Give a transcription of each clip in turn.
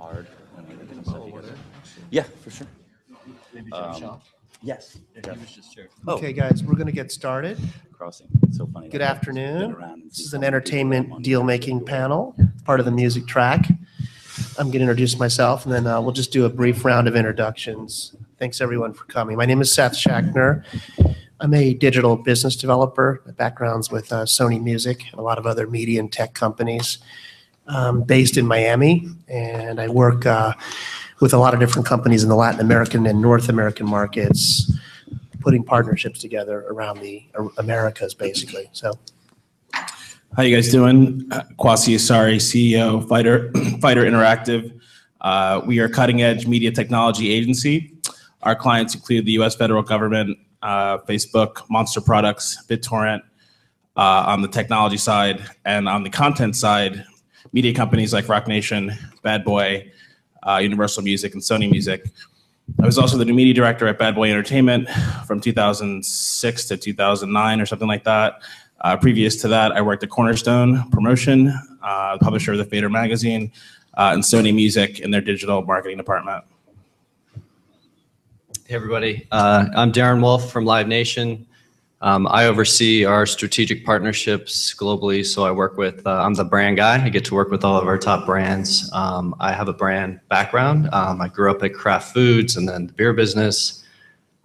hard and everything. So yeah, for sure. Maybe Sean. Yes. Okay, guys, we're going to get started. Crossing. It's so funny. Good afternoon. This is an entertainment deal-making panel, part of the music track. I'm going to introduce myself, and then we'll just do a brief round of introductions. Thanks, everyone, for coming. My name is Seth Schachner. I'm a digital business developer. My background's with Sony Music and a lot of other media and tech companies. Based in Miami, and I work with a lot of different companies in the Latin American and North American markets, putting partnerships together around the Americas, basically. So, how you guys doing? Kwasi Asari, CEO, Fighter Interactive. We are a cutting-edge media technology agency. Our clients include the U.S. federal government, Facebook, Monster Products, BitTorrent, on the technology side, and on the content side, media companies like Rock Nation, Bad Boy, Universal Music, and Sony Music. I was also the new media director at Bad Boy Entertainment from 2006 to 2009 or something like that. Previous to that, I worked at Cornerstone Promotion, publisher of the Fader magazine, and Sony Music in their digital marketing department. Hey, everybody. I'm Darren Wolf from Live Nation. I oversee our strategic partnerships globally, so I work with, I'm the brand guy. I get to work with all of our top brands. I have a brand background. I grew up at Kraft Foods and then the beer business,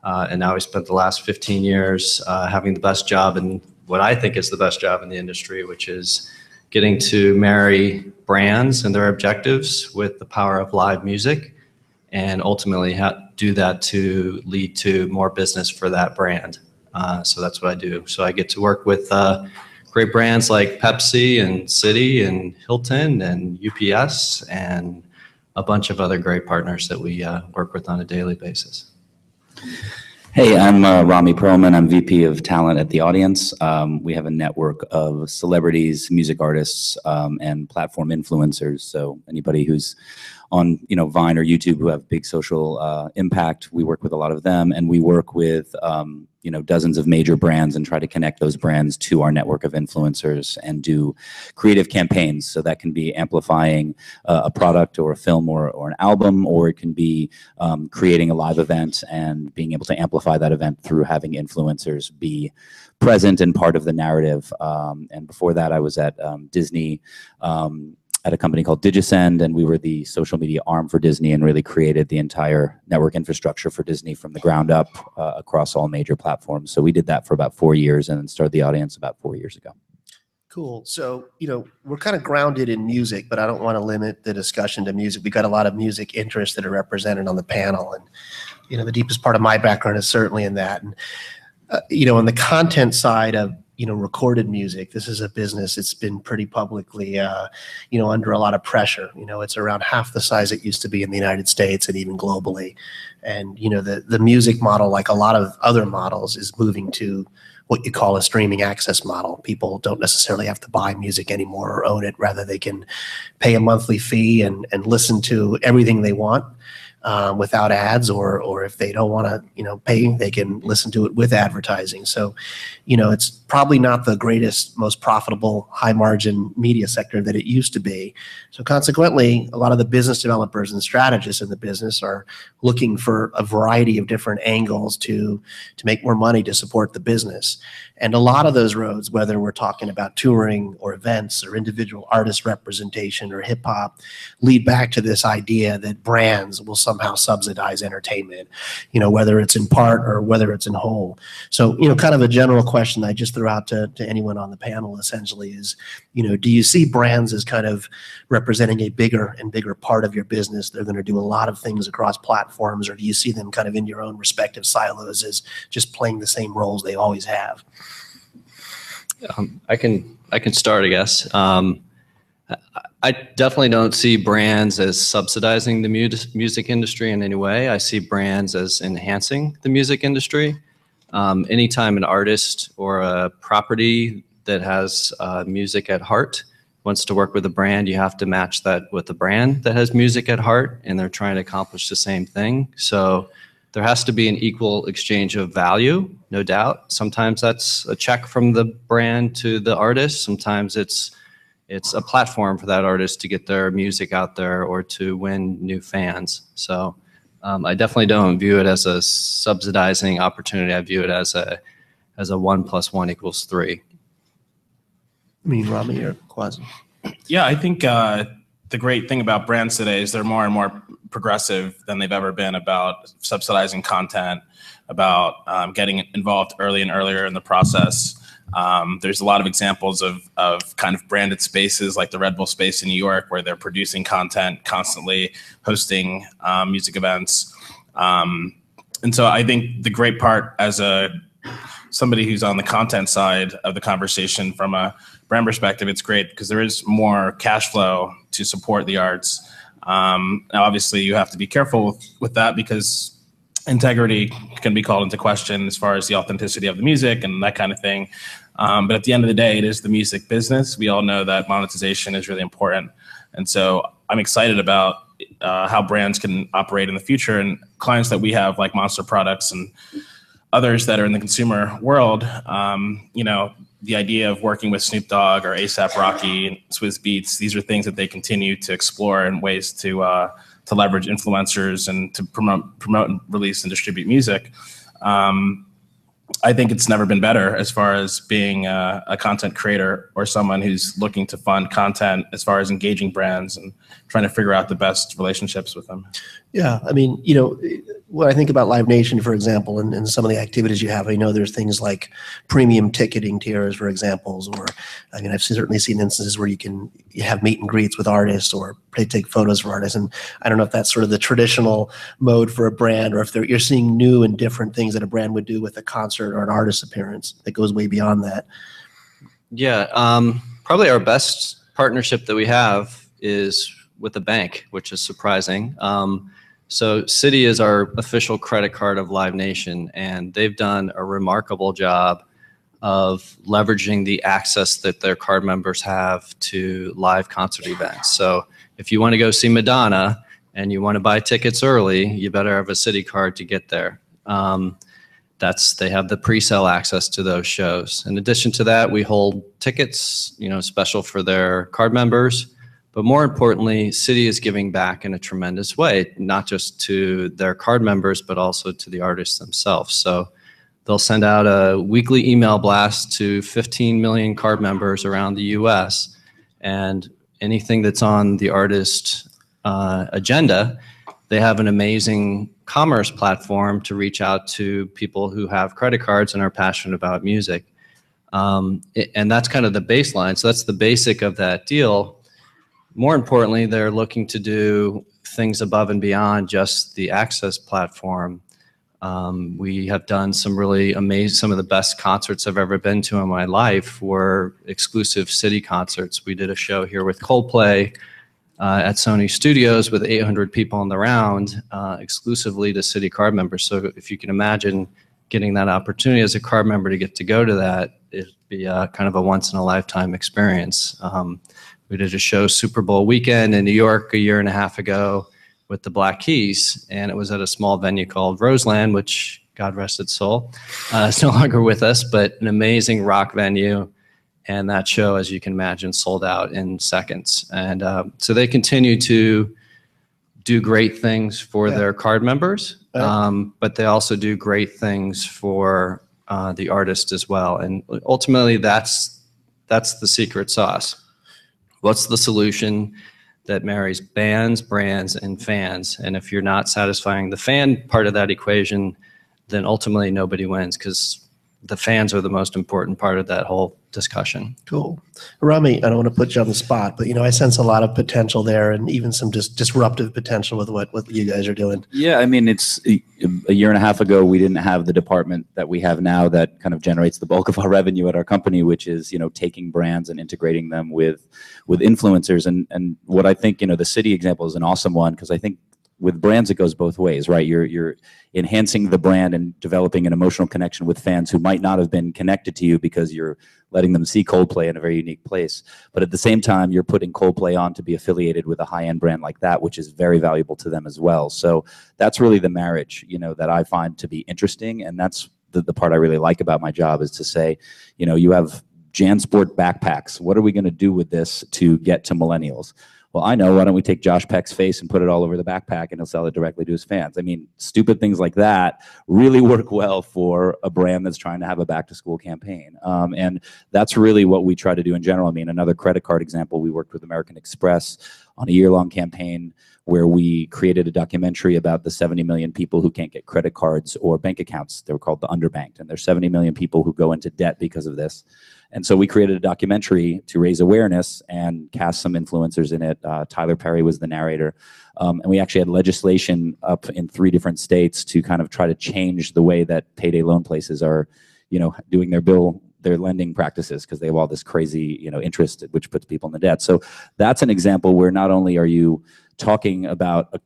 and now I spent the last 15 years having the best job in what I think is the best job in the industry, which is getting to marry brands and their objectives with the power of live music, and ultimately do that to lead to more business for that brand. So that's what I do. So I get to work with great brands like Pepsi and Citi and Hilton and UPS and a bunch of other great partners that we work with on a daily basis. Hey, I'm Rami Perlman. I'm VP of Talent at The Audience. We have a network of celebrities, music artists, and platform influencers. So anybody who's on Vine or YouTube who have big social impact, we work with a lot of them, and we work with dozens of major brands and try to connect those brands to our network of influencers and do creative campaigns. So that can be amplifying a product or a film or an album, or it can be creating a live event and being able to amplify that event through having influencers be present and part of the narrative. And before that, I was at Disney, at a company called Digisend, and we were the social media arm for Disney and really created the entire network infrastructure for Disney from the ground up across all major platforms. So we did that for about 4 years and then started The Audience about 4 years ago. Cool. So, we're kind of grounded in music, but I don't want to limit the discussion to music. We've got a lot of music interests that are represented on the panel. And, the deepest part of my background is certainly in that. And, on the content side of recorded music, this is a business that's been pretty publicly, under a lot of pressure. It's around half the size it used to be in the United States and even globally. And, the music model, like a lot of other models, is moving to what you call a streaming access model. People don't necessarily have to buy music anymore or own it. Rather, they can pay a monthly fee and listen to everything they want. Without ads, or if they don't want to, pay, they can listen to it with advertising. So, it's probably not the greatest, most profitable, high margin media sector that it used to be. So consequently, a lot of the business developers and strategists in the business are looking for a variety of different angles to make more money to support the business. And a lot of those roads, whether we're talking about touring or events or individual artist representation or hip hop, lead back to this idea that brands will somehow subsidize entertainment, whether it's in part or whether it's in whole. So, kind of a general question I just threw out to anyone on the panel essentially is, do you see brands as kind of representing a bigger and bigger part of your business? They're going to do a lot of things across platforms, or do you see them kind of in your own respective silos as just playing the same roles they always have? I can start, I guess. I definitely don't see brands as subsidizing the music industry in any way. I see brands as enhancing the music industry. Anytime an artist or a property that has music at heart wants to work with a brand, you have to match that with a brand that has music at heart, and they're trying to accomplish the same thing. So there has to be an equal exchange of value, no doubt. Sometimes that's a check from the brand to the artist. Sometimes it's it's a platform for that artist to get their music out there or to win new fans. So I definitely don't view it as a subsidizing opportunity. I view it as a 1 + 1 = 3. I mean, Rami or Quasi? Yeah, I think the great thing about brands today is they're more and more progressive than they've ever been about subsidizing content, about getting involved early and earlier in the process. There's a lot of examples of kind of branded spaces like the Red Bull space in New York, where they're producing content constantly, hosting music events. And so I think the great part as somebody who's on the content side of the conversation from a brand perspective, it's great because there is more cash flow to support the arts. Now, obviously, you have to be careful with that because integrity can be called into question as far as the authenticity of the music and that kind of thing. But at the end of the day, it is the music business. We all know that monetization is really important. And so I'm excited about how brands can operate in the future, and clients that we have like Monster Products and others that are in the consumer world, the idea of working with Snoop Dogg or A$AP Rocky and Swizz Beatz, these are things that they continue to explore and ways to leverage influencers and to promote and release and distribute music. I think it's never been better as far as being a content creator or someone who's looking to fund content as far as engaging brands and trying to figure out the best relationships with them. Yeah, I mean, when I think about Live Nation, for example, and some of the activities you have, I know there's things like premium ticketing tiers, for examples, or I mean, I've certainly seen instances where you have meet and greets with artists, or they take photos for artists. And I don't know if that's sort of the traditional mode for a brand, or if you're seeing new and different things that a brand would do with a concert or an artist appearance that goes way beyond that. Yeah, probably our best partnership that we have is with a bank, which is surprising. So Citi is our official credit card of Live Nation, and they've done a remarkable job of leveraging the access that their card members have to live concert events. So if you want to go see Madonna and you want to buy tickets early, you better have a Citi card to get there. They have the pre-sale access to those shows. In addition to that, we hold tickets, special for their card members. But more importantly, Citi is giving back in a tremendous way, not just to their card members, but also to the artists themselves. So they'll send out a weekly email blast to 15 million card members around the US. And anything that's on the artist agenda, they have an amazing commerce platform to reach out to people who have credit cards and are passionate about music. And that's kind of the baseline. So that's the basic of that deal. More importantly, they're looking to do things above and beyond just the access platform. We have done some really amazing, some of the best concerts I've ever been to in my life were exclusive Citi concerts. We did a show here with Coldplay at Sony Studios with 800 people on the round, exclusively to Citi card members. So if you can imagine getting that opportunity as a card member to get to go to that, it'd be kind of a once-in-a-lifetime experience. We did a show Super Bowl weekend in New York a year and a half ago with the Black Keys, and it was at a small venue called Roseland, which, God rest its soul, is no longer with us, but an amazing rock venue. And that show, as you can imagine, sold out in seconds. And so they continue to do great things for their card members, but they also do great things for the artist as well. And ultimately, that's the secret sauce. What's the solution that marries bands, brands, and fans? And if you're not satisfying the fan part of that equation, then ultimately nobody wins, because the fans are the most important part of that whole discussion. Cool. Rami, I don't want to put you on the spot, but I sense a lot of potential there, and even some disruptive potential with what you guys are doing. Yeah, I mean, it's a year and a half ago, we didn't have the department that we have now that kind of generates the bulk of our revenue at our company, which is, taking brands and integrating them with influencers. And what I think, the Citi example is an awesome one, because I think with brands, it goes both ways, right? You're enhancing the brand and developing an emotional connection with fans who might not have been connected to you because you're letting them see Coldplay in a very unique place. But at the same time, you're putting Coldplay on to be affiliated with a high-end brand like that, which is very valuable to them as well. So that's really the marriage, that I find to be interesting. And that's the part I really like about my job, is to say, you have JanSport backpacks. What are we going to do with this to get to millennials? Well, I know, why don't we take Josh Peck's face and put it all over the backpack and he'll sell it directly to his fans. I mean, stupid things like that really work well for a brand that's trying to have a back to school campaign. And that's really what we try to do in general. I mean, another credit card example, we worked with American Express on a year-long campaign where we created a documentary about the 70 million people who can't get credit cards or bank accounts. They were called the underbanked, and there's 70 million people who go into debt because of this. And so we created a documentary to raise awareness and cast some influencers in it. Tyler Perry was the narrator. And we actually had legislation up in 3 different states to kind of try to change the way that payday loan places are, doing their lending practices, because they have all this crazy, interest, which puts people in the debt. So that's an example where not only are you talking about,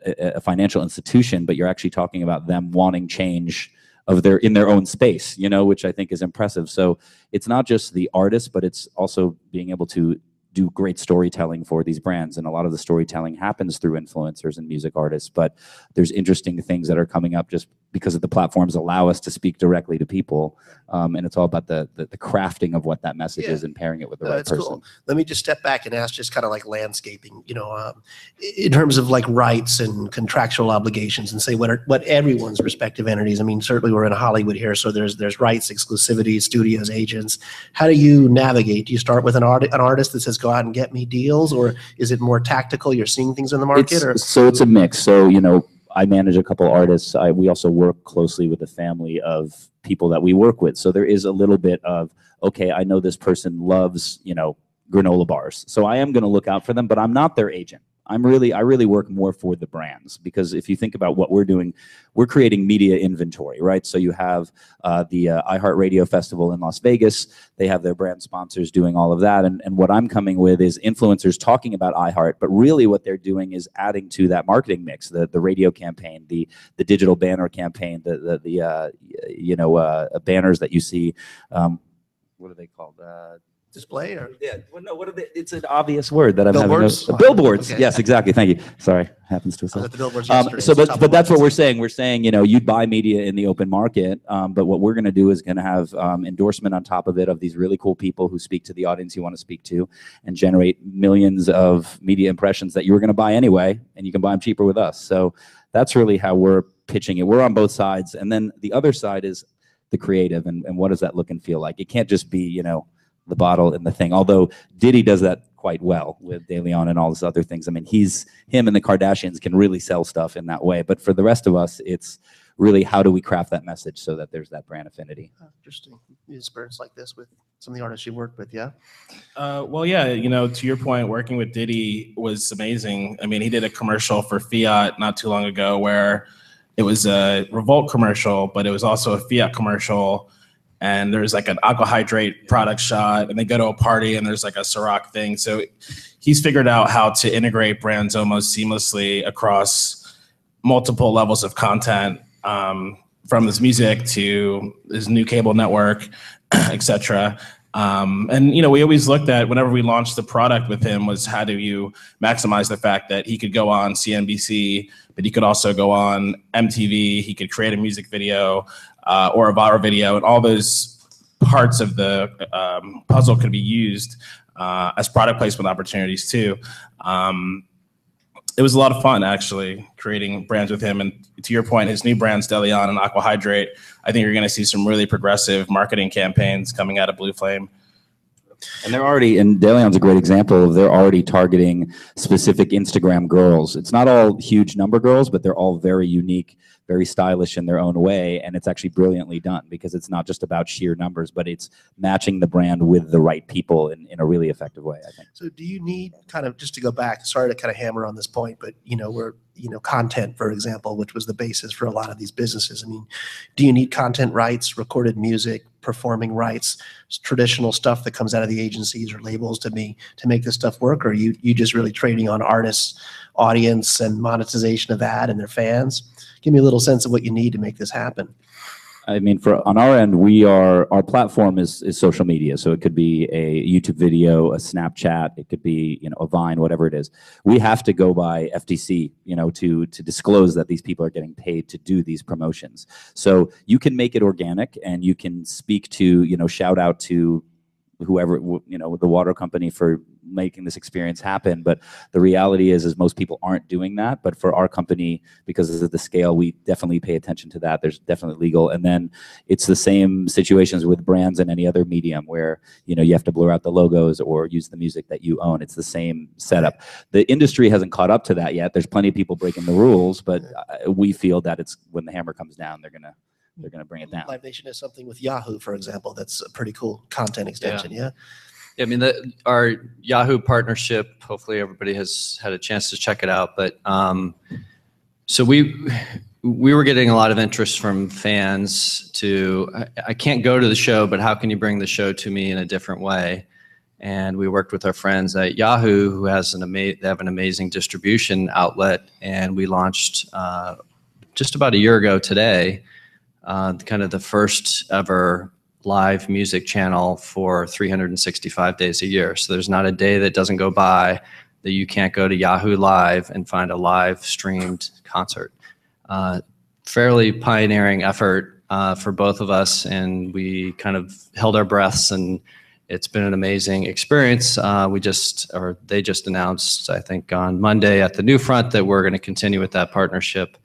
a financial institution, but you're actually talking about them wanting change in their own space, which I think is impressive. So it's not just the artist, but it's also being able to do great storytelling for these brands. And a lot of the storytelling happens through influencers and music artists, but there's interesting things that are coming up just because of the platforms allow us to speak directly to people. And it's all about the crafting of what that message is and pairing it with the right person. Cool. Let me just step back and ask, just kind of like landscaping, in terms of like rights and contractual obligations, and say what everyone's respective entities. I mean, certainly we're in Hollywood here, so there's rights, exclusivity, studios, agents. How do you navigate? Do you start with an artist that says, go out and get me deals, or is it more tactical? You're seeing things in the market, So it's a mix. So, I manage a couple artists. We also work closely with the family of people that we work with. So there is a little bit of, okay, I know this person loves, granola bars. So I am going to look out for them, but I'm not their agent. I really work more for the brands, because if you think about what we're doing, we're creating media inventory, right? So you have the iHeartRadio Festival in Las Vegas. They have their brand sponsors doing all of that. And what I'm coming with is influencers talking about iHeart, but really what thare doing is adding to that marketing mix, the radio campaign, the digital banner campaign, the banners that you see. What are they called? Display, or what are they? It's an obvious word that I'm billboards? having. Billboards. Okay. Yes, exactly. Thank you. Sorry, happens to us. I was at the billboards but that's what we're saying. We're saying, you'd buy media in the open market, but what we're going to do is going to have endorsement on top of it of these really cool people who speak to the audience you want to speak to, and generate millions of media impressions that you were going to buy anyway, and you can buy them cheaper with us. So that's really how we're pitching it. We're on both sides, and then the other side is the creative, and what does that look and feel like? It can't just be, the bottle and the thing. Although Diddy does that quite well with De Leon and all these other things. I mean, him and the Kardashians can really sell stuff in that way. But for the rest of us, it's really how do we craft that message so that there's that brand affinity. Interesting. Experience like this with some of the artists you worked with, yeah? Well, yeah, to your point, working with Diddy was amazing. I mean, he did a commercial for Fiat not too long ago where it was a Revolt commercial, but it was also a Fiat commercial. And there's like an aqua hydrate product shot, and they go to a party and there's like a Ciroc thing. So he's figured out how to integrate brands almost seamlessly across multiple levels of content, from his music to his new cable network, etc. And, we always looked at, whenever we launched the product with him, was how do you maximize the fact that he could go on CNBC, but he could also go on MTV, he could create a music video, or a viral video, and all those parts of the puzzle could be used as product placement opportunities too. It was a lot of fun, actually, creating brands with him. And to your point, his new brands, De Leon and Aqua Hydrate, I think you're going to see some really progressive marketing campaigns coming out of Blue Flame. And De Leon's a great example of, they're already targeting specific Instagram girls. It's not all huge number girls, but they're all very unique, very stylish in their own way. And it's actually brilliantly done, because it's not just about sheer numbers, but it's matching the brand with the right people in a really effective way, I think. So do you need, kind of, just to go back, sorry to kind of hammer on this point, but content, for example, which was the basis for a lot of these businesses. I mean, do you need content rights, recorded music, performing rights, traditional stuff that comes out of the agencies or labels to make this stuff work? Or are you just really trading on artists, audience, and monetization of that and their fans? Give me a little sense of what you need to make this happen. I mean, on our end, our platform is social media. So it could be a YouTube video, a Snapchat, it could be, a Vine, whatever it is. We have to go by FTC, to disclose that these people are getting paid to do these promotions. So you can make it organic, and you can speak to, shout out to whoever, you know, the water company for making this experience happen. But the reality is most people aren't doing that. But for our company, because of the scale, we definitely pay attention to that. There's definitely legal. And then it's the same situations with brands in any other medium where, you know, you have to blur out the logos or use the music that you own. It's the same setup. The industry hasn't caught up to that yet. There's plenty of people breaking the rules, but we feel that it's when the hammer comes down, they're gonna bring it down. Live Nation has something with Yahoo, for example, that's a pretty cool content extension. Yeah. I mean, our Yahoo partnership, hopefully everybody has had a chance to check it out. But so we were getting a lot of interest from fans to, I can't go to the show, but how can you bring the show to me in a different way? And we worked with our friends at Yahoo, who has they have an amazing distribution outlet. And we launched just about a year ago today, kind of the first ever live music channel for 365 days a year. So there's not a day that doesn't go by that you can't go to Yahoo Live and find a live streamed concert. Fairly pioneering effort for both of us, and we kind of held our breaths, and it's been an amazing experience. They just announced, I think on Monday at the New Front, that we're going to continue with that partnership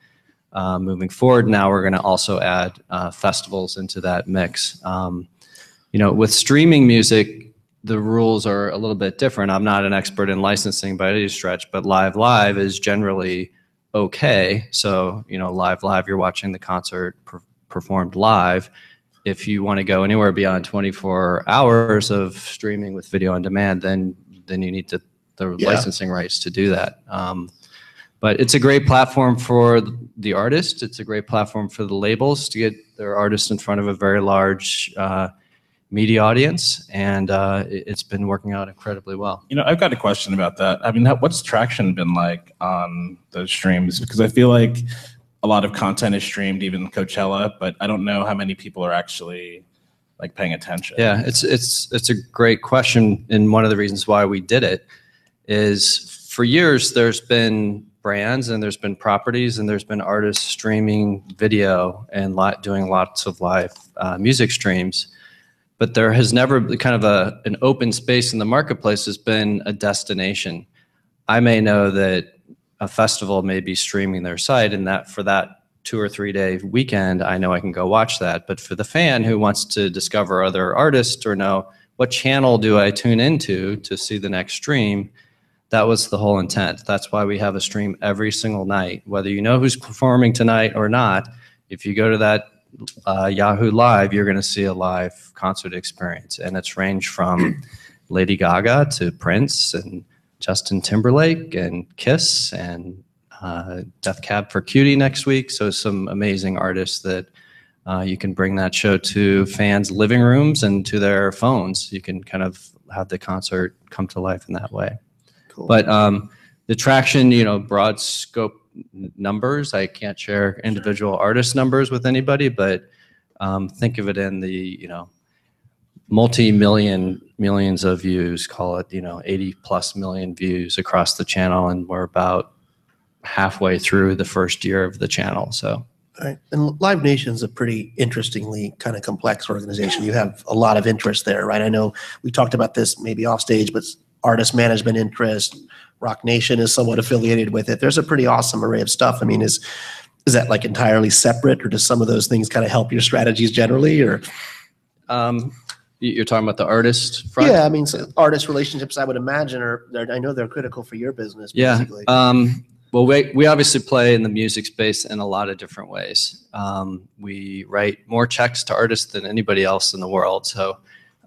moving forward. Now we're going to also add festivals into that mix. You know, with streaming music, the rules are a little bit different. I'm not an expert in licensing by any stretch, but live is generally okay. So, you know, live, you're watching the concert performed live. If you want to go anywhere beyond 24 hours of streaming with video on demand, then you need the licensing rights to do that. But it's a great platform for the artist. It's a great platform for the labels to get their artists in front of a very large media audience, and it's been working out incredibly well. You know, I've got a question about that. I mean, what's traction been like on those streams? Because I feel like a lot of content is streamed, even Coachella, but I don't know how many people are actually like paying attention. Yeah, it's a great question, and one of the reasons why we did it is for years there's been brands and there's been properties and there's been artists streaming video and doing lots of live music streams, but there has never been kind of an open space in the marketplace has been a destination. I may know that a festival may be streaming their site, and that for that 2 or 3 day weekend, I know I can go watch that. But for the fan who wants to discover other artists or know what channel do I tune into to see the next stream, that was the whole intent. That's why we have a stream every single night. Whether you know who's performing tonight or not, if you go to that Yahoo Live, you're going to see a live concert experience. And it's ranged from Lady Gaga to Prince and Justin Timberlake and Kiss and Death Cab for Cutie next week. So some amazing artists that you can bring that show to fans' living rooms and to their phones. You can kind of have the concert come to life in that way. Cool. But the traction, you know, broad scope numbers, I can't share individual artist numbers with anybody, but think of it in the, you know, millions of views, call it, you know, 80+ million views across the channel. And we're about halfway through the first year of the channel. So. All right. And Live Nation's a pretty interestingly kind of complex organization. You have a lot of interest there, right? I know we talked about this maybe off stage, but artist management interest, Rock Nation is somewhat affiliated with it. There's a pretty awesome array of stuff. I mean, is that like entirely separate, or does some of those things kind of help your strategies generally, or? You're talking about the artist front? Yeah, I mean, so artist relationships, I would imagine, I know they're critical for your business, basically. Yeah. Well, we obviously play in the music space in a lot of different ways. We write more checks to artists than anybody else in the world. So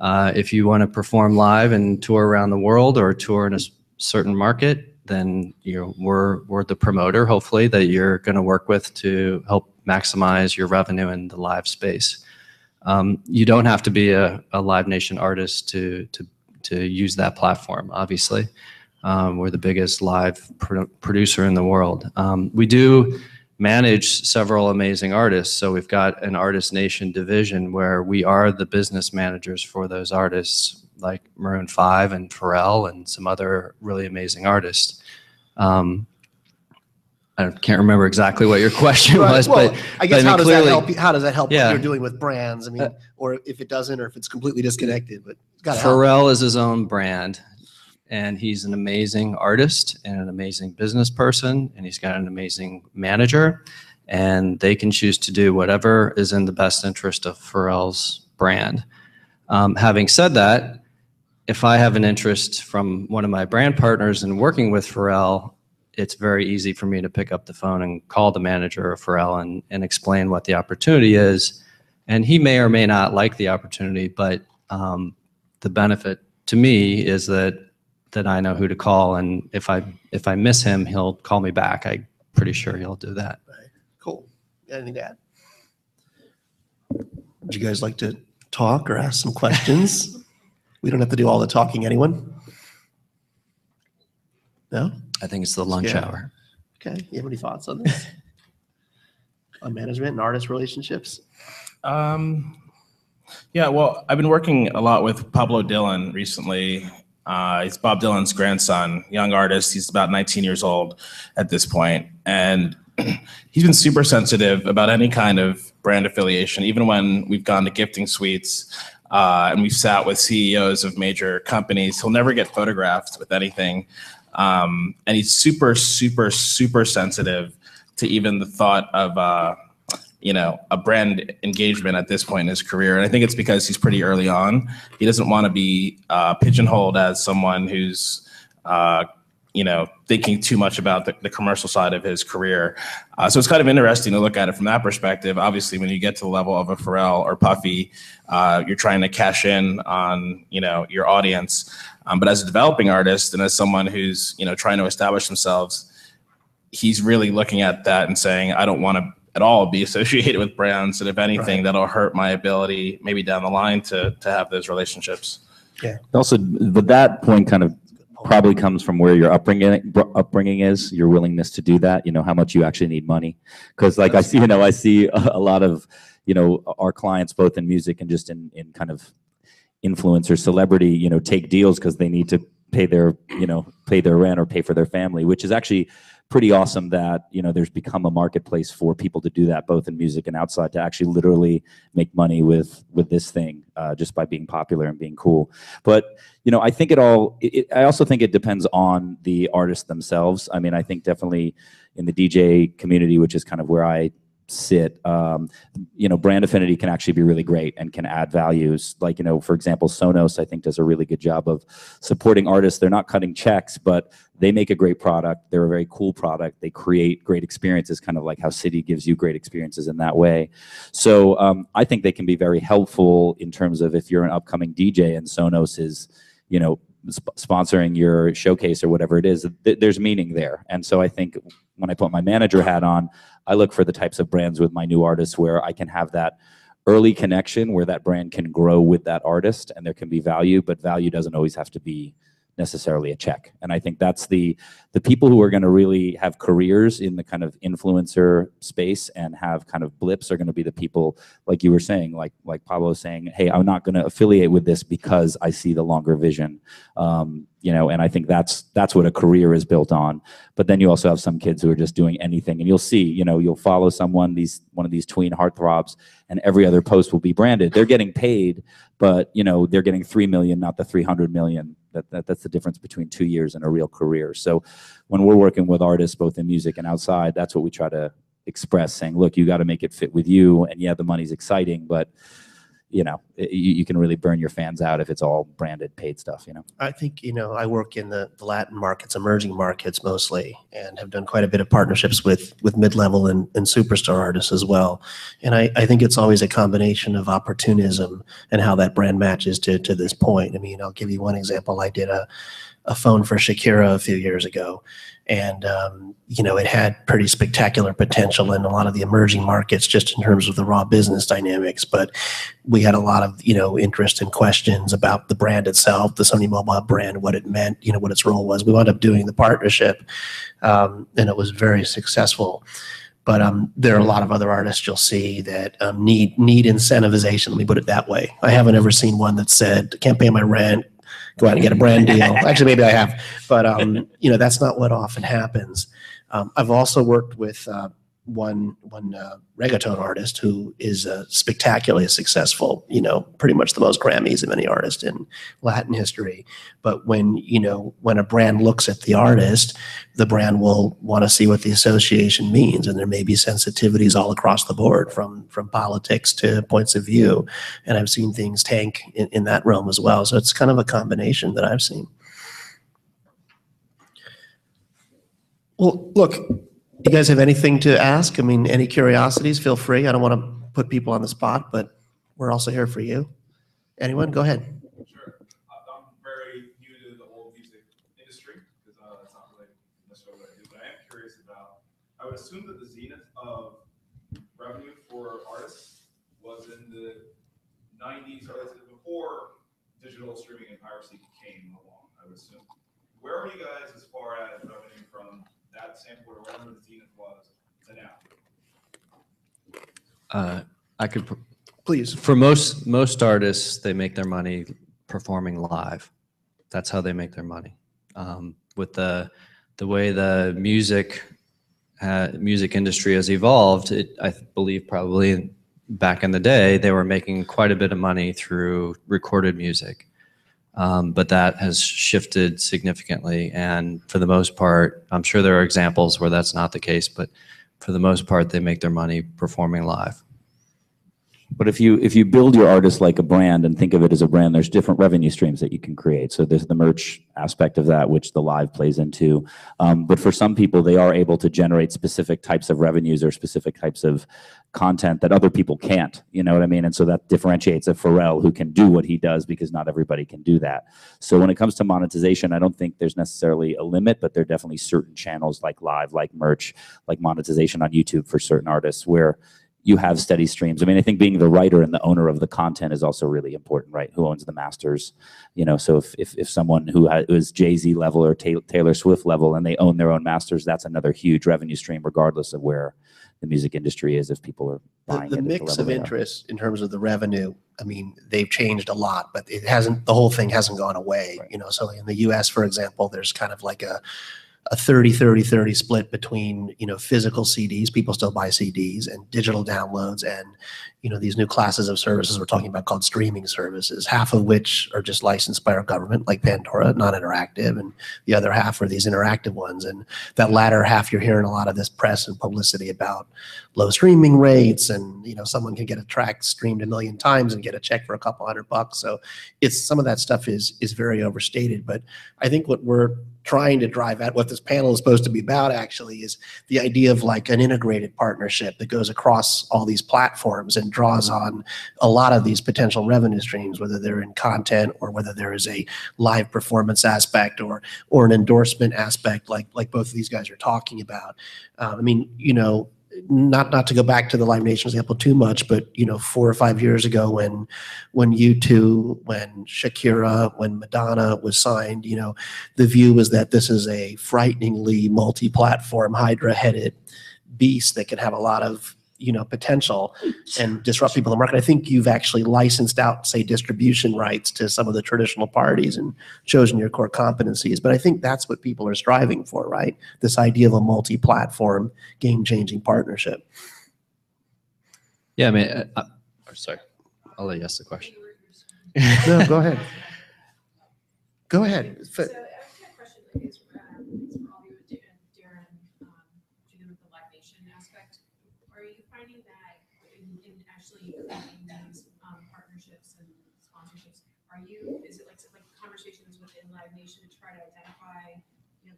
if you want to perform live and tour around the world or tour in a certain market, then we're the promoter, hopefully, that you're going to work with to help maximize your revenue in the live space. You don't have to be a Live Nation artist to use that platform, obviously. We're the biggest live producer in the world. We do manage several amazing artists. So we've got an Artist Nation division where we are the business managers for those artists like Maroon 5 and Pharrell and some other really amazing artists. I can't remember exactly what your question was, well, but I guess how does that help? How does that help Yeah. what you're doing with brands? I mean, or if it doesn't, or if it's completely disconnected. But Gotta help. Pharrell is his own brand, and he's an amazing artist and an amazing business person, and he's got an amazing manager, and they can choose to do whatever is in the best interest of Pharrell's brand. Having said that, if I have an interest from one of my brand partners in working with Pharrell, it's very easy for me to pick up the phone and call the manager of Pharrell and explain what the opportunity is. And he may or may not like the opportunity, but the benefit to me is that I know who to call, and if I miss him, he'll call me back. I'm pretty sure he'll do that. Right. Cool. Anything to add? Would you guys like to talk or ask some questions? We don't have to do all the talking. Anyone? No? I think it's the lunch Yeah. hour. Okay. You have any thoughts on this? On management and artist relationships? Yeah, well, I've been working a lot with Pablo Dillon recently. He's Bob Dylan's grandson, young artist. He's about 19 years old at this point. And he's been super sensitive about any kind of brand affiliation, even when we've gone to gifting suites and we've sat with CEOs of major companies. He'll never get photographed with anything. And he's super, super, super sensitive to even the thought of, a brand engagement at this point in his career. And I think it's because he's pretty early on. He doesn't want to be pigeonholed as someone who's, thinking too much about the commercial side of his career. So it's kind of interesting to look at it from that perspective. Obviously, when you get to the level of a Pharrell or Puffy, you're trying to cash in on, your audience. But as a developing artist and as someone who's, trying to establish themselves, he's really looking at that and saying, I don't want to at all be associated with brands. And if anything, that'll hurt my ability maybe down the line to have those relationships. Yeah. Also, but that point kind of probably comes from where your upbringing is, your willingness to do that, how much you actually need money. Because like I see a lot of, our clients, both in music and just in kind of influencer celebrity, take deals because they need to pay their rent or pay for their family, which is actually pretty awesome that, there's become a marketplace for people to do that, both in music and outside, to actually literally make money with this thing just by being popular and being cool. But, I think I also think it depends on the artists themselves. I mean, I think definitely in the DJ community, which is kind of where I sit, brand affinity can actually be really great and can add values. Like, for example, Sonos, I think, does a really good job of supporting artists. They're not cutting checks, but they make a great product. They're a very cool product. They create great experiences, kind of like how City gives you great experiences in that way. So I think they can be very helpful in terms of if you're an upcoming DJ and Sonos is, sponsoring your showcase or whatever it is, there's meaning there. And so I think when I put my manager hat on, I look for the types of brands with my new artists where I can have that early connection where that brand can grow with that artist and there can be value, but value doesn't always have to be necessarily a check. And I think that's the people who are going to really have careers in the kind of influencer space and have kind of blips are going to be the people, like you were saying, like Pablo saying, hey, I'm not going to affiliate with this because I see the longer vision. And I think that's what a career is built on. But then you also have some kids who are just doing anything, and you'll see, you'll follow one of these tween heartthrobs, and every other post will be branded. They're getting paid, but they're getting 3 million, not the 300 million. That's the difference between 2 years and a real career. So when we're working with artists, both in music and outside, that's what we try to express, saying, look, you got to make it fit with you. And yeah, the money's exciting, but you can really burn your fans out if it's all branded, paid stuff, I think, I work in the Latin markets, emerging markets mostly, and have done quite a bit of partnerships with mid-level and superstar artists as well. And I think it's always a combination of opportunism and how that brand matches to this point. I mean, I'll give you one example. I did a phone for Shakira a few years ago. And, it had pretty spectacular potential in a lot of the emerging markets, just in terms of the raw business dynamics. But we had a lot of, interest and questions about the brand itself, the Sony Mobile brand, what it meant, what its role was. We wound up doing the partnership, and it was very successful. But there are a lot of other artists you'll see that need incentivization. Let me put it that way. I haven't ever seen one that said, can't pay my rent, go out and get a brand deal. Actually, maybe I have, but that's not what often happens. I've also worked with one reggaeton artist who is spectacularly successful, pretty much the most Grammys of any artist in Latin history. But when a brand looks at the artist, the brand will want to see what the association means, and there may be sensitivities all across the board, from politics to points of view. And I've seen things tank in that realm as well. So it's kind of a combination that I've seen. Well, look, you guys have anything to ask? I mean, any curiosities, feel free. I don't want to put people on the spot, but we're also here for you. Anyone? Go ahead. Sure. I'm very new to the whole music industry because that's not really necessarily what I do, but I am curious about, I would assume that the zenith of revenue for artists was in the 90s, or before digital streaming and piracy came along, I would assume. Where are you guys as far as revenue from that sample or whatever the zenith was to now? I could, Please. for most artists, they make their money performing live. That's how they make their money. With the way the music industry has evolved, I believe probably back in the day, they were making quite a bit of money through recorded music. But that has shifted significantly, and for the most part, I'm sure there are examples where that's not the case, but for the most part, they make their money performing live. But if you build your artist like a brand and think of it as a brand, there's different revenue streams that you can create. So there's the merch aspect of that, which the live plays into. But for some people, they are able to generate specific types of revenues or specific types of content that other people can't. You know what I mean? And so that differentiates a Pharrell who can do what he does, because not everybody can do that. So when it comes to monetization, I don't think there's necessarily a limit, but there are definitely certain channels like live, like merch, like monetization on YouTube for certain artists where you have steady streams. I mean, I think being the writer and the owner of the content is also really important, right? Who owns the masters? So if someone who is Jay-Z level or Taylor Swift level and they own their own masters, that's another huge revenue stream, regardless of where the music industry is, if people are buying the it. mix of interest in terms of the revenue, I mean, they've changed a lot, but the whole thing hasn't gone away. Right. So in the US, for example, there's kind of like a 30-30-30 split between, physical CDs, people still buy CDs, and digital downloads, and, these new classes of services we're talking about called streaming services, half of which are just licensed by our government, like Pandora, non-interactive, and the other half are these interactive ones. And that latter half, you're hearing a lot of this press and publicity about low streaming rates, and, someone can get a track streamed 1 million times and get a check for a couple $100. So some of that stuff is very overstated. But I think what we're trying to drive at, what this panel is supposed to be about actually, is the idea of like an integrated partnership that goes across all these platforms and draws on a lot of these potential revenue streams, whether they're in content or whether there is a live performance aspect or an endorsement aspect, like both of these guys are talking about. I mean, not to go back to the Live Nation example too much, but 4 or 5 years ago when U2, when Shakira, when Madonna was signed, the view was that this is a frighteningly multi-platform, hydra-headed beast that can have a lot of potential and disrupt people in the market. I think you've actually licensed out, say, distribution rights to some of the traditional parties and chosen your core competencies. But I think that's what people are striving for, right? This idea of a multi-platform, game-changing partnership. Yeah, I mean, sorry, I'll let you ask the question. No, go ahead. Go ahead. So I have a question for all of you and Darren, to do with the Live Nation aspect. Are you finding that in actually creating these partnerships and sponsorships, is it like conversations within Live Nation to try to identify,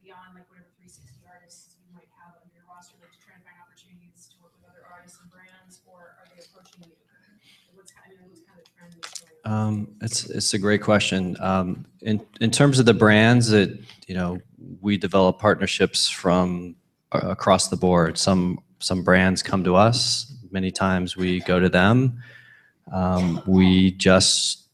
beyond like whatever 360 artists you might have on your roster, like to try and find opportunities to work with other artists and brands, or are they approaching you? What's kind of the trend that's going on? It's a great question. In terms of the brands that we develop partnerships from across the board. Some brands come to us. Many times we go to them. We just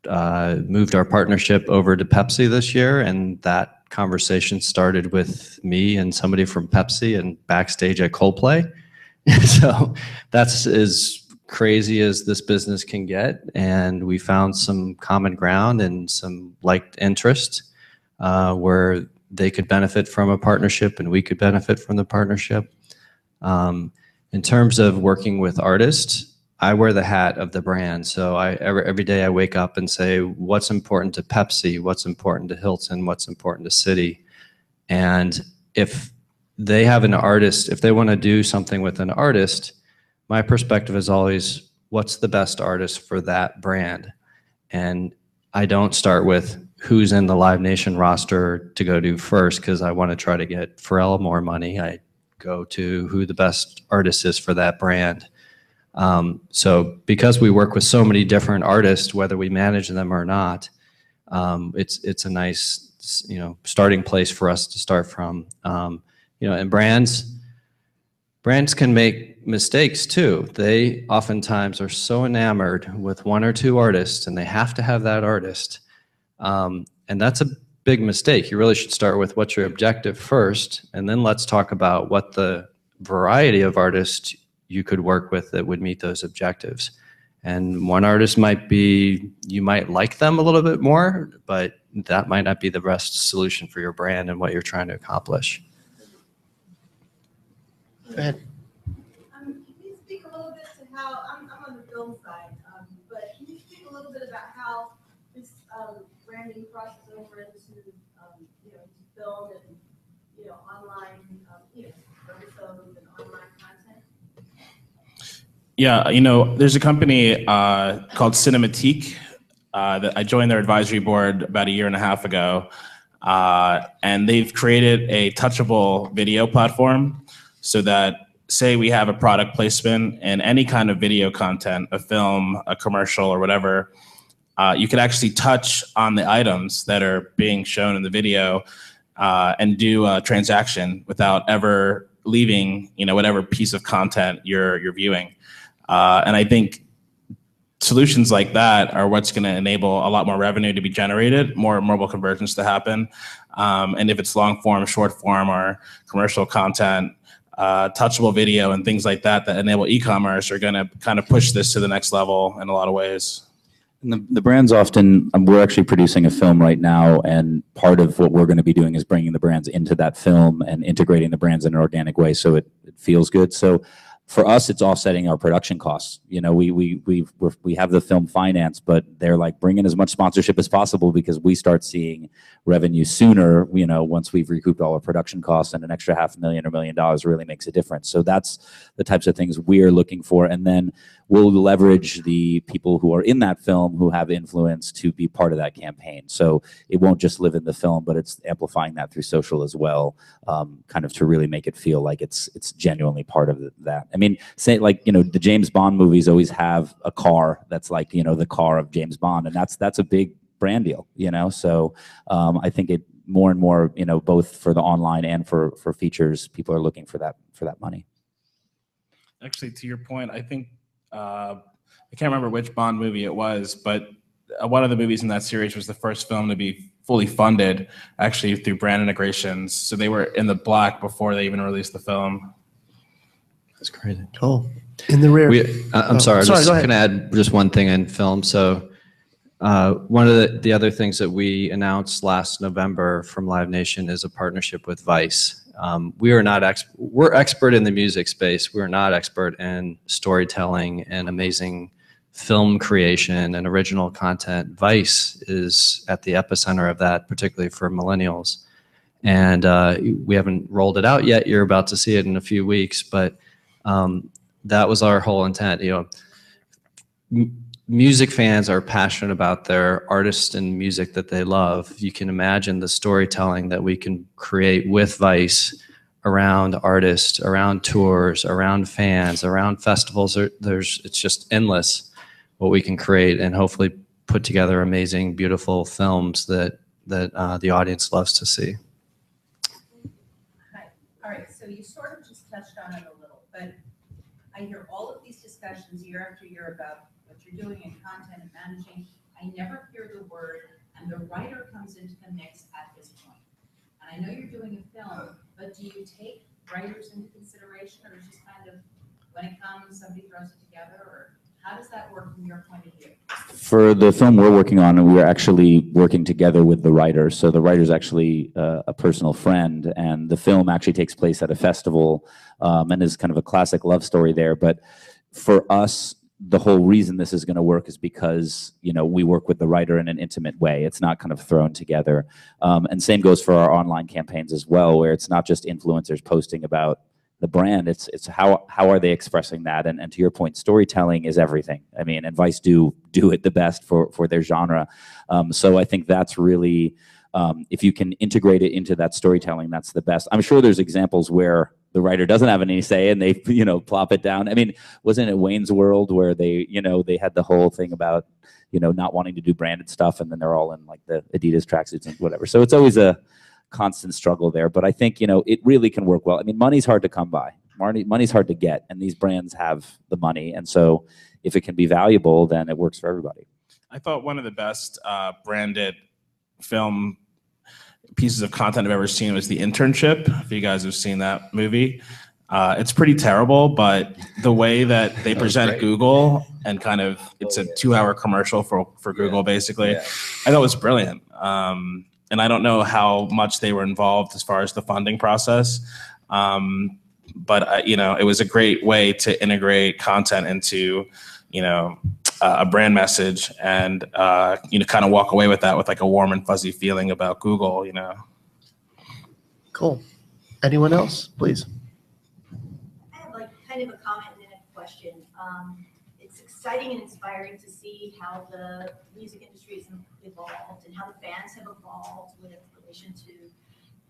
moved our partnership over to Pepsi this year, and that conversation started with me and somebody from Pepsi and backstage at Coldplay. So that's as crazy as this business can get, and we found some common ground and some liked interest where they could benefit from a partnership and we could benefit from the partnership. In terms of working with artists, I wear the hat of the brand. So every day I wake up and say, what's important to Pepsi? What's important to Hilton? What's important to Citi? And if they have an artist, if they want to do something with an artist, my perspective is always, what's the best artist for that brand? And I don't start with who's in the Live Nation roster to go do first, because I want to try to get Pharrell more money. I go to who the best artist is for that brand. So because we work with so many different artists, whether we manage them or not, it's a nice, starting place for us to start from. And brands can make mistakes too. They oftentimes are so enamored with one or two artists, and they have to have that artist. And that's a big mistake. You really should start with what's your objective first, and then let's talk about what the variety of artists you could work with that would meet those objectives. And one artist might be, you might like them a little bit more, but that might not be the best solution for your brand and what you're trying to accomplish. Go ahead. Can you speak a little bit to how, I'm on the film side, but can you speak a little bit about how this branding crosses over into, into film and, online, episodes and online content? Yeah, there's a company called Cinematique that I joined their advisory board about 1.5 years ago, and they've created a touchable video platform so that, say we have a product placement and any kind of video content, a film, a commercial, or whatever, you could actually touch on the items that are being shown in the video and do a transaction without ever leaving, whatever piece of content you're viewing. And I think solutions like that are what's going to enable a lot more revenue to be generated, more mobile conversions to happen. And if it's long form, short form, or commercial content, touchable video and things like that enable e-commerce are going to kind of push this to the next level in a lot of ways. And the brands often, we're actually producing a film right now, and part of what we're going to be doing is bringing the brands into that film and integrating the brands in an organic way so it feels good. So for us, it's offsetting our production costs. We have the film finance, but they're like, bring in as much sponsorship as possible because we start seeing revenue sooner, once we've recouped all our production costs, and an extra $500,000 or $1 million really makes a difference. So that's the types of things we're looking for. And then we'll leverage the people who are in that film who have influence to be part of that campaign. So it won't just live in the film, but it's amplifying that through social as well, kind of to really make it feel like it's genuinely part of that. I mean, say like, the James Bond movies always have a car that's like, the car of James Bond, and that's a big brand deal, so I think it more and more, both for the online and for features, people are looking for that money. Actually, to your point, I think I can't remember which Bond movie it was, but one of the movies in that series was the first film to be fully funded actually through brand integrations. So they were in the black before they even released the film. That's crazy. Cool. In the rear. I'm sorry, just going to add just one thing in film. So one of the other things that we announced last November from Live Nation is a partnership with Vice. We're expert in the music space. We're not expert in storytelling and amazing film creation and original content. Vice is at the epicenter of that, particularly for millennials. And we haven't rolled it out yet. You're about to see it in a few weeks, but that was our whole intent. Music fans are passionate about their artists and music that they love. You can imagine the storytelling that we can create with Vice around artists, around tours, around fans, around festivals. It's just endless what we can create, and hopefully put together amazing, beautiful films that the audience loves to see. Hi. All right. So you sort of just touched on it a little, but I hear all of these discussions year after year about what you're doing in content and managing. I never hear the word, and the writer comes into the mix at this point. And I know you're doing a film, but do you take writers into consideration, or is it just kind of when it comes, somebody throws it together? Or How does that work from your point of view? For the film we're working on, we are actually working together with the writer. So the writer's actually a personal friend, and the film actually takes place at a festival and is kind of a classic love story there. But for us, the whole reason this is going to work is because, you know, we work with the writer in an intimate way. It's not kind of thrown together. And same goes for our online campaigns as well, where it's not just influencers posting about the brand. It's how are they expressing that? And to your point, storytelling is everything. I mean, and Vice do it the best for their genre. So I think that's really, if you can integrate it into that storytelling, that's the best. I'm sure there's examples where the writer doesn't have any say and they, you know, plop it down. I mean, wasn't it Wayne's World where they, you know, they had the whole thing about, you know, not wanting to do branded stuff, and then they're all in like the Adidas tracksuits and whatever. So it's always a constant struggle there, but I think, you know, it really can work well. I mean, money's hard to come by. Money's hard to get, and these brands have the money, and so if it can be valuable, then it works for everybody. I thought one of the best branded film pieces of content I've ever seen was The Internship. If you guys have seen that movie, it's pretty terrible, but the way that they present Google and kind of, it's a 2-hour commercial for Google, basically, I thought it was brilliant. And I don't know how much they were involved as far as the funding process. But you know, it was a great way to integrate content into, you know, a brand message, and you know, kind of walk away with that with like a warm and fuzzy feeling about Google, you know. Cool. Anyone else, please? I have like kind of a comment and then a question. It's exciting and inspiring to see how the music industry has evolved and how the fans have evolved with relation to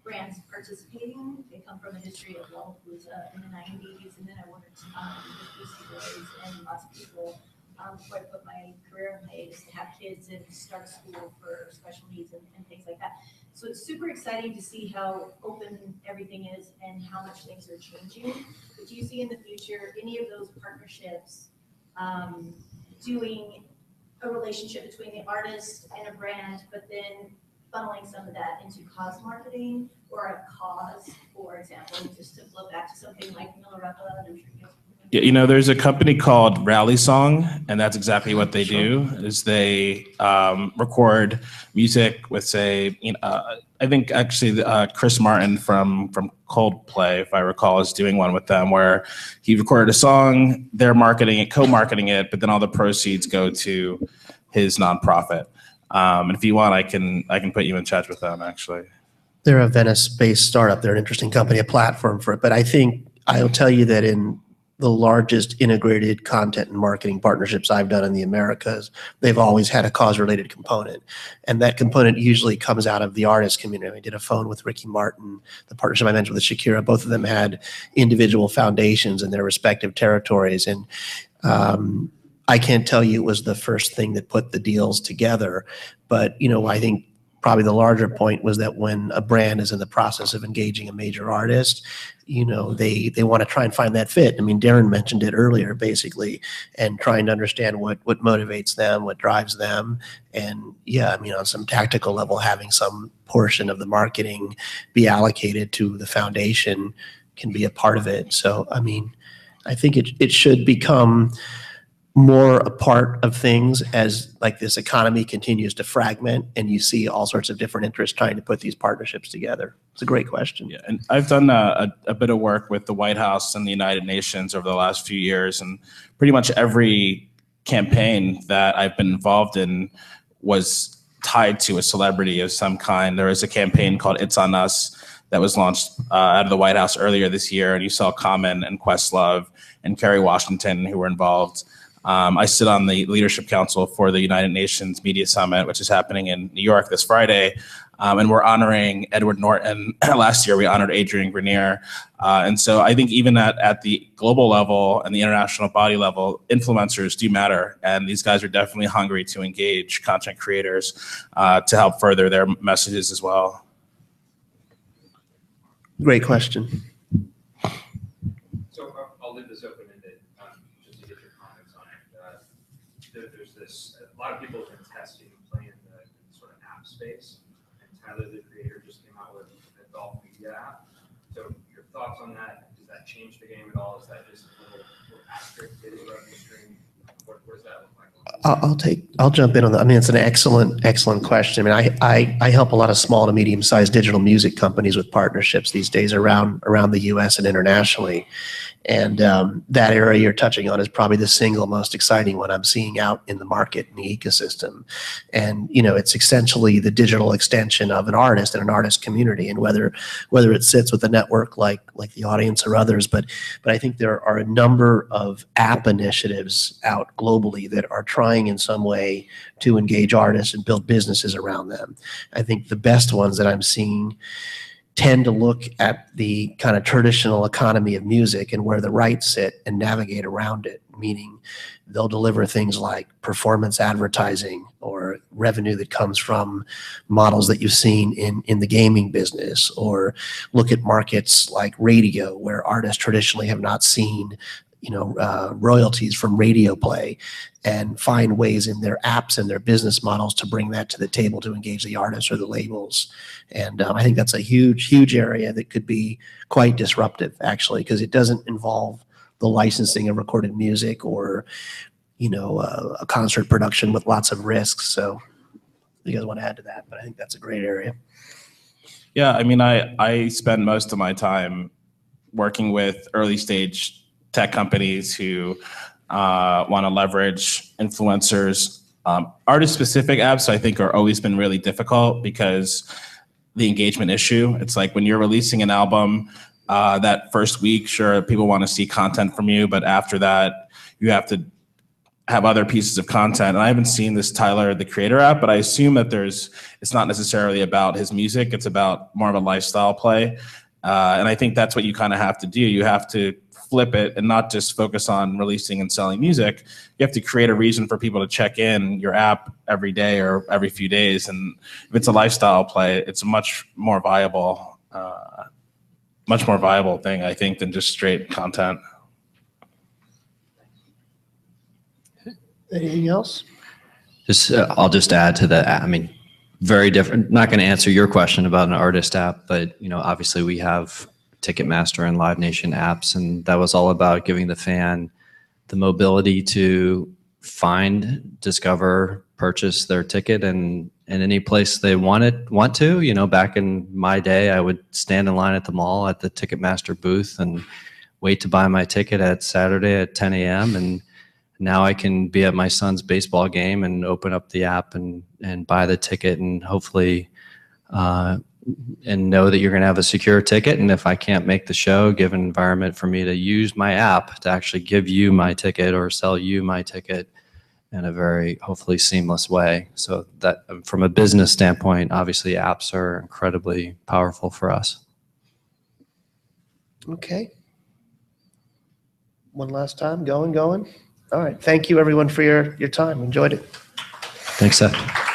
brands participating. They come from a history of Lollapalooza in the 90s, and then I worked with Visionaries, and lots of people, before I put my career in hiatus, to have kids and start school for special needs and things like that. So it's super exciting to see how open everything is and how much things are changing. But do you see in the future any of those partnerships doing a relationship between the artist and a brand, but then funneling some of that into cause marketing or a cause, for example, just to flow back to something like Miller Repa, and I'm sure you guys. Yeah, you know, there's a company called Rally Song, and that's exactly what they do. Is they record music with, say, you know, I think actually Chris Martin from Coldplay, if I recall, is doing one with them where he recorded a song, they're marketing it, co-marketing it, but then all the proceeds go to his nonprofit. And if you want, I can put you in touch with them, actually. They're a Venice-based startup. They're an interesting company, a platform for it. But I think I'll tell you that in the largest integrated content and marketing partnerships I've done in the Americas, they've always had a cause-related component. And that component usually comes out of the artist community. I did a phone with Ricky Martin, the partnership I mentioned with Shakira. Both of them had individual foundations in their respective territories. And I can't tell you it was the first thing that put the deals together, but you know, I think probably the larger point was that when a brand is in the process of engaging a major artist, you know, they want to try and find that fit. I mean, Darren mentioned it earlier, basically, and trying to understand what motivates them, what drives them. And yeah, I mean, on some tactical level, having some portion of the marketing be allocated to the foundation can be a part of it. So, I mean, I think it should become more a part of things as like this economy continues to fragment and you see all sorts of different interests trying to put these partnerships together. It's a great question. Yeah, and I've done a bit of work with the White House and the United Nations over the last few years, and pretty much every campaign that I've been involved in was tied to a celebrity of some kind. There was a campaign called It's On Us that was launched out of the White House earlier this year, and you saw Common and Questlove and Kerry Washington who were involved. I sit on the Leadership Council for the United Nations Media Summit, which is happening in New York this Friday. And we're honoring Edward Norton. Last year, we honored Adrian Grenier. And so I think even at the global level and the international body level, influencers do matter. And these guys are definitely hungry to engage content creators to help further their messages as well. Great question. So I'll leave this open-ended just to get your comments on it. There's this, a lot of people have been testing and playing the sort of app space. And Tyler, the creator, just came out with an adult media app. So your thoughts on that? Does that change the game at all? Is that just a little asterisk to the revenue stream? What does that look like? I'll jump in on that. I mean, it's an excellent question. I mean, I help a lot of small to medium-sized digital music companies with partnerships these days around the U.S. and internationally. And that area you're touching on is probably the single most exciting one I'm seeing out in the market, in the ecosystem. And, it's essentially the digital extension of an artist and an artist community, and whether it sits with a network like the audience or others. But I think there are a number of app initiatives out globally that are trying in some way to engage artists and build businesses around them. I think the best ones that I'm seeing tend to look at the kind of traditional economy of music and where the rights sit and navigate around it, meaning they'll deliver things like performance advertising or revenue that comes from models that you've seen in the gaming business, or look at markets like radio where artists traditionally have not seen royalties from radio play, and find ways in their apps and their business models to bring that to the table to engage the artists or the labels. And I think that's a huge area that could be quite disruptive, actually, because it doesn't involve the licensing of recorded music or, a concert production with lots of risks. So you guys want to add to that, but I think that's a great area. Yeah, I mean, I spend most of my time working with early stage tech companies who want to leverage influencers. Artist-specific apps, I think, are always been really difficult because the engagement issue. It's like when you're releasing an album, that first week, sure, people want to see content from you, but after that, you have to have other pieces of content. And I haven't seen this Tyler, the Creator app, but I assume that it's not necessarily about his music. It's about more of a lifestyle play. And I think that's what you kind of have to do. You have to flip it and not just focus on releasing and selling music. You have to create a reason for people to check in your app every day or every few days. And if it's a lifestyle play, it's a much more viable thing, I think, than just straight content. Anything else? I'll just add to that. I mean, very different. Not going to answer your question about an artist app, but obviously we have Ticketmaster and Live Nation apps, and that was all about giving the fan the mobility to find, discover, purchase their ticket in any place they want to. Back in my day, I would stand in line at the mall at the Ticketmaster booth and wait to buy my ticket at Saturday at 10 a.m. And now I can be at my son's baseball game and open up the app and buy the ticket, and hopefully and know that you're going to have a secure ticket. And if I can't make the show, give an environment for me to use my app to actually give you my ticket or sell you my ticket in a very hopefully seamless way. So that from a business standpoint, obviously apps are incredibly powerful for us. Okay. One last time, going. All right. Thank you everyone for your time. Enjoyed it. Thanks, Seth.